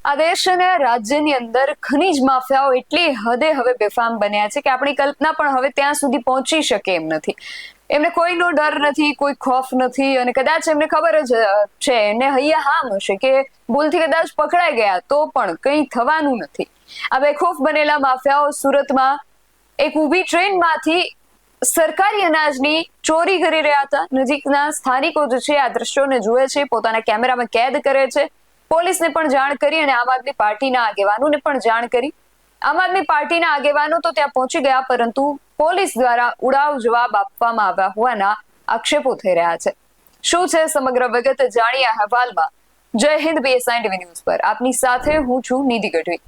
આ દેશ અને રાજ્યની અંદર ખનીજ માફિયાઓ એટલી હદે હવે બેફામ બન્યા છે કે આપણી કલ્પના પણ હવે ત્યાં સુધી પહોંચી શકે એમ નથી. એમને કોઈનો ડર નથી, કોઈ ખોફ નથી, અને કદાચ એમને ખબર જ છે, એને હૈયા હામ હશે કે ભૂલથી કદાચ પકડાઈ ગયા તો પણ કંઈ થવાનું નથી. આ બેખોફ બનેલા માફિયાઓ સુરતમાં એક ઊભી ટ્રેનમાંથી સરકારી અનાજની ચોરી કરી રહ્યા હતા. નજીકના સ્થાનિકો જે છે આ દ્રશ્યોને જુએ છે, પોતાના કેમેરામાં કેદ કરે છે. પોલીસને પણ જાણ કરી અને આમ આદમી પાર્ટીના આગેવાનોને પણ જાણ કરી. આમ આદમી પાર્ટીના આગેવાનો તો ત્યાં પહોંચી ગયા, પરંતુ પોલીસ દ્વારા ઉડાવ જવાબ આપવામાં આવ્યા હોવાના આક્ષેપો થઈ રહ્યા છે. શું છે સમગ્ર વિગત જાણીએ અહેવાલમાં. જય હિન્દ, BSI TV ન્યૂઝ પર આપની સાથે હું છું નિધિ ગઢવી.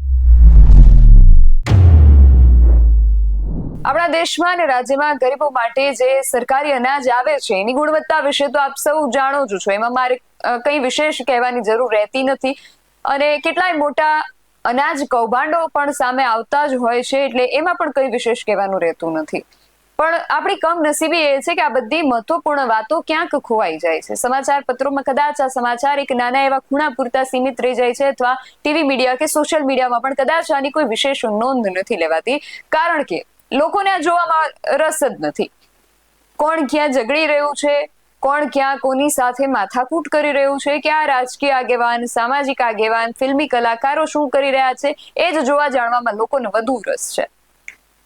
આપણા દેશમાં અને રાજ્યમાં ગરીબો માટે જે સરકારી અનાજ આવે છે એની ગુણવત્તા વિશે તો આપ સૌ જાણો જ છો. એમાં મારે કંઈ વિશેષ કહેવાની જરૂર રહેતી નથી, અને કેટલાય મોટા અનાજ કૌભાંડો પણ સામે આવતા જ હોય છે, એટલે એમાં પણ કંઈ વિશેષ કહેવાનું રહેતું નથી. પણ આપણી કમનસીબી એ છે કે આ બધી મહત્વપૂર્ણ વાતો ક્યાંક ખોવાઈ જાય છે. સમાચાર પત્રોમાં કદાચ આ સમાચાર એક નાના એવા ખૂણા પૂરતા સીમિત રહી જાય છે, અથવા ટીવી મીડિયા કે સોશિયલ મીડિયામાં પણ કદાચ આની કોઈ વિશેષ નોંધ નથી લેવાતી, કારણ કે લોકોને આ જોવામાં રસ જ નથી. કોણ ક્યાં ઝઘડી રહ્યું છે, કોણ ક્યાં કોની સાથે માથાકૂટ કરી રહ્યું છે, ક્યાં રાજકીય આગેવાન, સામાજિક આગેવાન, ફિલ્મી કલાકારો શું કરી રહ્યા છે, એ જ જોવા જાણવામાં લોકોને વધુ રસ છે.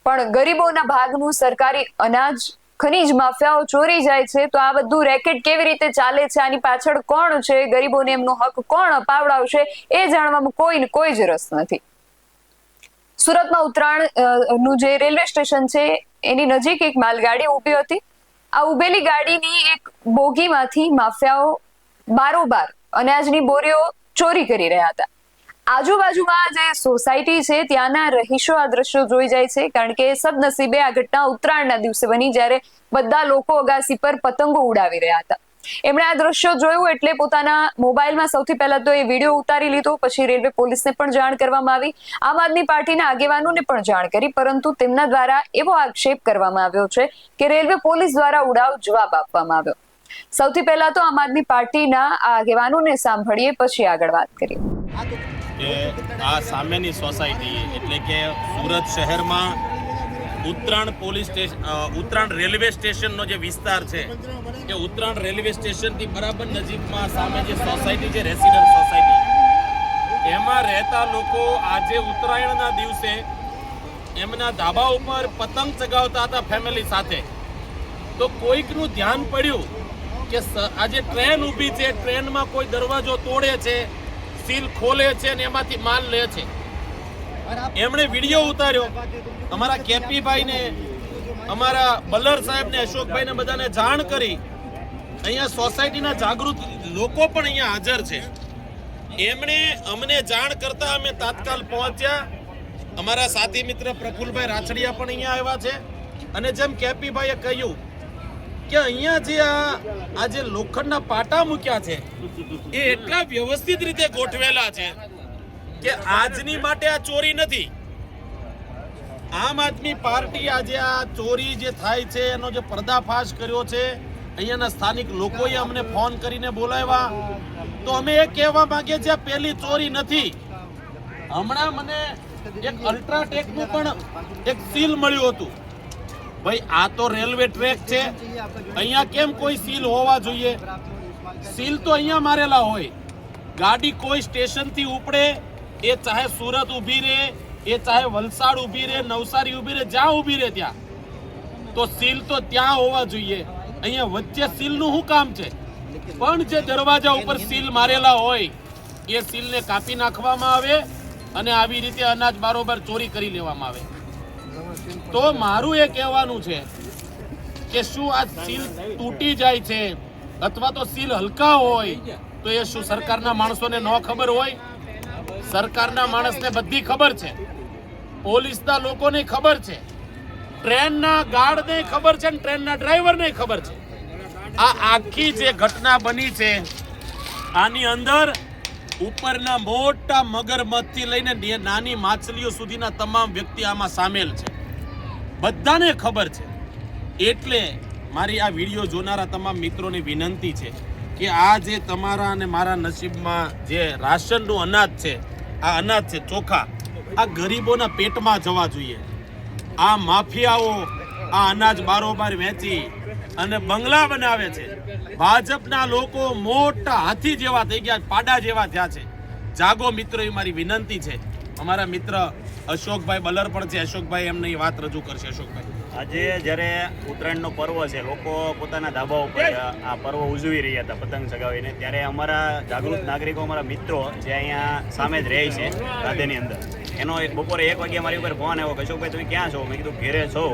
પણ ગરીબોના ભાગનું સરકારી અનાજ ખનીજ માફિયાઓ ચોરી જાય છે, તો આ બધું રેકેટ કેવી રીતે ચાલે છે, આની પાછળ કોણ છે, ગરીબોને એમનો હક કોણ અપાવડાવશે, એ જાણવામાં કોઈને કોઈ જ રસ નથી. સુરતમાં ઉત્તરાયણ નું જે રેલવે સ્ટેશન છે એની નજીક એક માલગાડી ઊભી હતી. આ ઉભેલી ગાડીની એક બોગીમાંથી માફિયાઓ બારોબાર અનાજની બોરીઓ ચોરી કરી રહ્યા હતા. આજુબાજુમાં જે સોસાયટી છે ત્યાંના રહીશો આ દ્રશ્યો જોઈ જાય છે, કારણ કે સદનસીબે આ ઘટના ઉત્તરાયણના દિવસે બની, જ્યારે બધા લોકો અગાસી પર પતંગો ઉડાવી રહ્યા હતા. એમણે આ દ્રશ્યો જોયું એટલે પોતાના મોબાઈલમાં સૌથી પહેલા તો એ વિડીયો ઉતારી લીધો. પછી રેલવે પોલીસને પણ જાણ કરવામાં આવી, આમ આદમી પાર્ટીના આગેવાનોને પણ જાણ કરી, પરંતુ તેમના દ્વારા એવો આક્ષેપ કરવામાં આવ્યો છે કે રેલવે પોલીસ દ્વારા ઉડાવ જવાબ આપવામાં આવ્યો. સૌથી પહેલા તો આમ આદમી પાર્ટીના આગેવાનોને સાંભળીએ, પછી આગળ વાત કરીએ. આ સામેની સોસાયટી એટલે કે સુરત શહેરમાં Uttarayan police station, Uttarayan railway સ્ટેશનનો જે વિસ્તાર છે એ ઉત્તરાયણ રેલવે સ્ટેશનથી બરાબર નજીકમાં સામે જે સોસાયટી છે, રેસિડન્ટ સોસાયટી, એમાં રહેતા લોકો આજે ઉત્તરાયણના દિવસે એમના ધાબા ઉપર પતંગ ચગાવતા હતા ફેમિલી સાથે. તો કોઈકનું ધ્યાન પડ્યું કે આજે ટ્રેન ઊભી છે, ટ્રેનમાં કોઈ દરવાજો તોડે છે, સીલ ખોલે છે અને એમાંથી માલ લે છે. એમણે વિડીયો ઉતાર્યો. અમારા કેપીભાઈને, અમારા બલ્લર સાહેબને, અશોકભાઈને બધાને જાણ કરી. અહીંયા સોસાયટીના જાગૃત લોકો પણ અહીંયા હાજર છે. એમણે અમને જાણ કરતા અમે તાત્કાલ પહોંચ્યા. અમારા સાથી મિત્ર પ્રફુલભાઈ રાછડિયા પણ અહીંયા આવ્યા છે. અને જેમ કેપીભાઈએ કહ્યું કે અહીંયા જે આ જે લોખંડના પાટા મૂક્યા છે એ એટલા વ્યવસ્થિત રીતે ગોઠવેલા છે કે આજની માટે આ ચોરી નથી. આમ આદમી પાર્ટી આજે આ ચોરી જે થાય છે એનો જે પર્દાફાશ કર્યો છે, અહીંયાના સ્થાનિક લોકોએ અમને ફોન કરીને બોલાવ્યા. તો અમે એ કહેવા માંગીએ છીએ, આ પહેલી ચોરી નથી. હમણાં મને એક અલ્ટ્રાટેકનું પણ એક સીલ મળ્યું હતું. ભાઈ, આ તો રેલવે ટ્રેક છે, અહીંયા કેમ કોઈ સીલ હોવા જોઈએ? સીલ તો અહીંયા મારેલા હોય. ગાડી કોઈ સ્ટેશનથી ઉપડે, એ ચાહે સુરત ઊભી રહે, એ ચાહે વલસાડ ઊભી રહે, નવસારી ઊભી રહે, જ્યાં ઊભી રહે ત્યાં, તો સીલ તો ત્યાં હોવા જોઈએ. અહીંયા વચ્ચે સીલનું શું કામ છે? પણ જે દરવાજા ઉપર સીલ મારેલા હોય એ સીલને કાપી નાખવામાં આવે અને આવી રીતે અનાજ બારોબાર ચોરી કરી લેવામાં આવે. તો મારું એ કહેવાનું છે કે શું આ સીલ તૂટી જાય છે અથવા તો સીલ હલકા હોય તો એ શું સરકારના માણસોને ન ખબર હોય? સરકારના માણસને બધી ખબર છે, પોલીસના લોકોને ખબર છે, ટ્રેનના ગાર્ડને ખબર છે, ટ્રેનના ડ્રાઈવરને ખબર છે. આ આખી જે ઘટના બની છે આની અંદર ઉપરના મોટા મગરમચ્છથી લઈને નાની માછલીઓ સુધીના તમામ વ્યક્તિ આમાં સામેલ છે. બધાને ખબર છે. એટલે મારી આ વિડીયો જોનારા તમામ મિત્રોને વિનંતી છે કે આ જે તમારા અને મારા નસીબમાં જે રાશનનું અનાજ છે, આ અનાજ છે, ચોખા, આ ગરીબોના પેટમાં જવા જોઈએ. આ માફિયાઓ આ અનાજ બારોબાર વેચી અને બંગલા બનાવે છે. ભાજપના લોકો મોટા હાથી જેવા થઈ ગયા, પાડા જેવા થયા છે. જાગો મિત્રો, એ મારી વિનંતી છે. અમારા મિત્ર અશોકભાઈ બલર પણ છે. અશોકભાઈ એમને વાત રજૂ કરશે. અશોકભાઈ, આજે જ્યારે ઉત્તરાયણનો પર્વ છે, લોકો પોતાના ધાબા ઉપર આ પર્વ ઉજવી રહ્યા હતા પતંગ ચગાવીને, ત્યારે અમારા જાગૃત નાગરિકો, અમારા મિત્રો જે અહીંયા સામે જ રહે છે રાધેની અંદર, એનો બપોરે 1 વાગ્યા મારી ઉપર ફોન આવ્યો કે અશોકભાઈ તમે ક્યાં છો? મેં કીધું ઘેરે છો.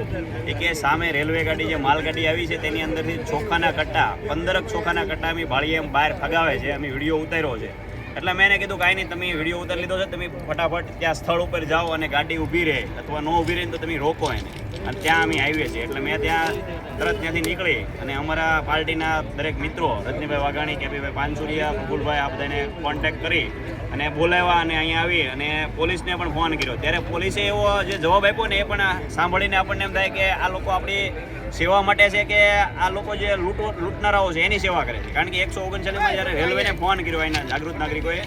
એ કે સામે રેલવે ગાડી જે માલગાડી આવી છે તેની અંદરથી ચોખાના કટ્ટા 15 ચોખાના કટ્ટા અમે ભાળીએ એમ બહાર ફગાવે છે. અમે વિડીયો ઉતાર્યો છે. એટલે મેં એને કીધું કાંઈ નહીં, તમે વિડીયો ઉતારી લીધો છે, તમે ફટાફટ ત્યાં સ્થળ ઉપર જાઓ અને ગાડી ઊભી રહે અથવા ન ઊભી રહે તો તમે રોકો એને. અને ત્યાં અમે આવીએ છીએ. એટલે મેં ત્યાં તરત ત્યાંથી નીકળી અને અમારા પાર્ટીના દરેક મિત્રો રજનીભાઈ વાઘાણી, કેપીભાઈ પાનસુરિયા, પ્રફુલભાઈ, આ બધાને કોન્ટેક્ટ કરી અને બોલાવ્યા અને અહીંયા આવી અને પોલીસને પણ ફોન કર્યો. ત્યારે પોલીસે એવો જે જવાબ આપ્યો ને એ પણ સાંભળીને આપણને એમ થાય કે આ લોકો આપણી સેવા માટે છે કે આ લોકો જે લૂંટનારાઓ છે એની સેવા કરે છે. કારણ કે 139માં જ્યારે રેલવેને ફોન કર્યો એના જાગૃત નાગરિકોએ,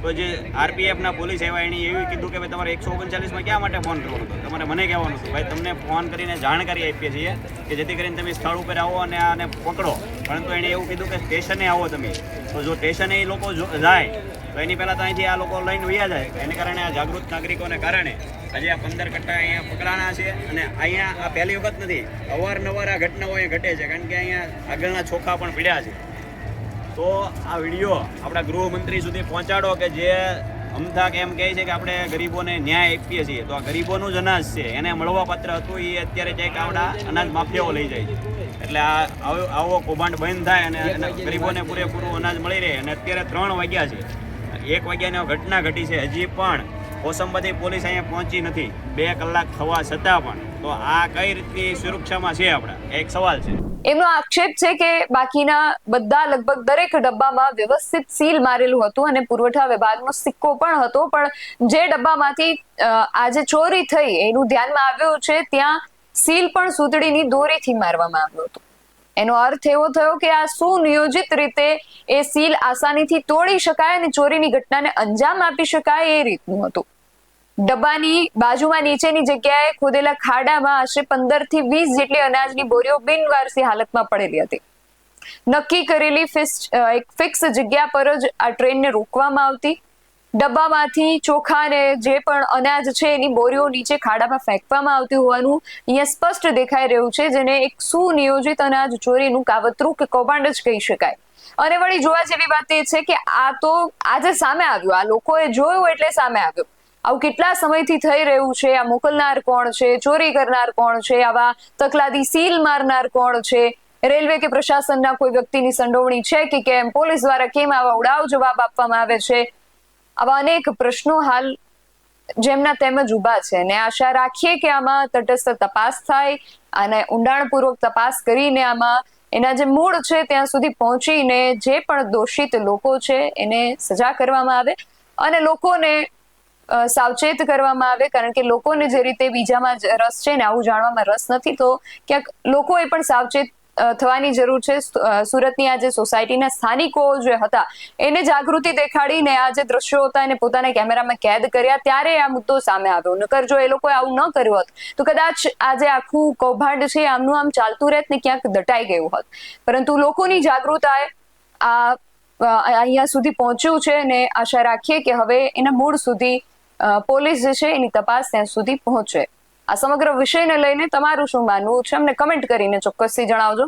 તો જે આરપીએફના પોલીસ આવ્યા એણે એવું કીધું કે ભાઈ તમારે 139માં ક્યાં માટે ફોન કરવાનો હતો? તમારે મને કહેવાનું હતું ભાઈ, તમને ફોન કરીને જાણકારી આપીએ છીએ કે જેથી કરીને તમે સ્થળ ઉપર આવો અને આને પકડો. પરંતુ એણે એવું કીધું કે સ્ટેશને આવો તમે. તો જો સ્ટેશને એ લોકો જાય તો એની પહેલાં તો અહીંથી આ લોકો લઈને વયા જાય. એને કારણે આ જાગૃત નાગરિકોને કારણે આજે આ 15 કટ્ટા અહીંયા પકડાણા છે. અને અહીંયા આ પહેલી વખત નથી, અવારનવાર આ ઘટનાઓ અહીંયા ઘટે છે. કારણ કે અહીંયા આગળના ચોખા પણ પીડ્યા છે. તો આ વિડીયો આપણા ગૃહમંત્રી સુધી પહોંચાડો કે જે અમથાક એમ કહે છે કે આપણે ગરીબોને ન્યાય આપીએ છીએ. તો આ ગરીબોનું જ અનાજ છે, એને મળવા પાત્ર હતું એ અત્યારે ક્યાંક આવડા અનાજ માફિયાઓ લઈ જાય છે. એટલે આવો કૌભાંડ બંધ થાય અને ગરીબોને પૂરેપૂરું અનાજ મળી રહે. અને અત્યારે 3 વાગ્યા છે, 1 વાગ્યાની ઘટના ઘટી છે, હજી પણ કોસંબાથી પોલીસ અહીંયા પહોંચી નથી, 2 કલાક થવા છતાં પણ. તો આ કઈ રીતની સુરક્ષામાં છે આપણા? એક સવાલ છે. એમનો આક્ષેપ છે કે બાકીના બધા લગભગ દરેક ડબ્બામાં વ્યવસ્થિત સીલ મારેલું હતું અને પુરવઠા વિભાગનો સિક્કો પણ હતો. પણ જે ડબ્બામાંથી આજે ચોરી થઈ એનું ધ્યાનમાં આવ્યું છે ત્યાં સીલ પણ સૂતળીની દોરીથી મારવામાં આવ્યો હતો. એનો અર્થ એવો થયો કે આ સુનિયોજિત રીતે એ સીલ આસાનીથી તોડી શકાય અને ચોરીની ઘટનાને અંજામ આપી શકાય એ રીતનું હતું. ડબ્બાની બાજુમાં નીચેની જગ્યાએ ખોદેલા ખાડામાં આશરે 15 થી 20 જેટલી અનાજની બોરીઓ બિનવારસી હાલતમાં પડેલી હતી. નક્કી કરેલી એક ફિક્સ જગ્યા પર જ આ ટ્રેનને રોકવામાં આવતી. ડબ્બામાંથી ચોખા અને જે પણ અનાજ છે એની બોરીઓ નીચે ખાડામાં ફેંકવામાં આવતી હોવાનું અહીંયા સ્પષ્ટ દેખાઈ રહ્યું છે, જેને એક સુનિયોજિત અનાજ ચોરીનું કાવતરું કે કૌભાંડ જ કહી શકાય. અને વળી જોવા જેવી વાત એ છે કે આ તો આજે સામે આવ્યું, આ લોકોએ જોયું એટલે સામે આવ્યું. આવું કેટલા સમયથી થઈ રહ્યું છે? આ મોકલનાર કોણ છે? ચોરી કરનાર કોણ છે? આવા તકલાદી સીલ મારનાર કોણ છે? રેલવે કે પ્રશાસનના કોઈ વ્યક્તિની સંડોવણી છે કે કેમ? પોલીસ દ્વારા કેમ આવા ઉડાવ જવાબ આપવામાં આવે છે? આવા અનેક પ્રશ્નો હાલ જેમના તેમજ ઊભા છે. અને આશા રાખીએ કે આમાં તટસ્થ તપાસ થાય અને ઊંડાણપૂર્વક તપાસ કરીને આમાં એના જે મૂળ છે ત્યાં સુધી પહોંચીને જે પણ દોષિત લોકો છે એને સજા કરવામાં આવે અને લોકોને સાવચેત કરવામાં આવે. કારણ કે લોકોને જે રીતે બીજામાં રસ છે ને આવું જાણવામાં રસ નથી, તો ક્યાંક લોકોએ પણ સાવચેત થવાની જરૂર છે. સુરતની આ જે સોસાયટીના સ્થાનિકો જે હતા એને જાગૃતિ દેખાડીને આ જે દ્રશ્યો હતા એને પોતાના કેમેરામાં કેદ કર્યા ત્યારે આ મુદ્દો સામે આવ્યો. નકર જો એ લોકોએ આવું ન કર્યું હોત તો કદાચ આ જે આખું કૌભાંડ છે આમનું આમ ચાલતું રહેત ને ક્યાંક દટાઈ ગયું હોત. પરંતુ લોકોની જાગૃતતાએ આ અહીંયા સુધી પહોંચ્યું છે અને આશા રાખીએ કે હવે એના મૂળ સુધી પોલીસ જે છે એની તપાસ ત્યાં સુધી પહોંચે. આ સમગ્ર વિષયને લઈને તમારું શું માનવું છે અમને કમેન્ટ કરીને ચોક્કસથી જણાવજો.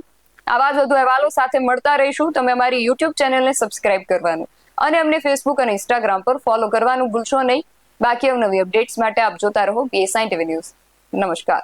આવા જ વધુ અહેવાલો સાથે મળતા રહીશું. તમે અમારી યુટ્યુબ ચેનલને સબસ્ક્રાઇબ કરવાનું અને અમને ફેસબુક અને ઇન્સ્ટાગ્રામ પર ફોલો કરવાનું ભૂલશો નહીં. બાકી અવનવી અપડેટ્સ માટે આપ જોતા રહો PSI TV ન્યૂઝ. નમસ્કાર.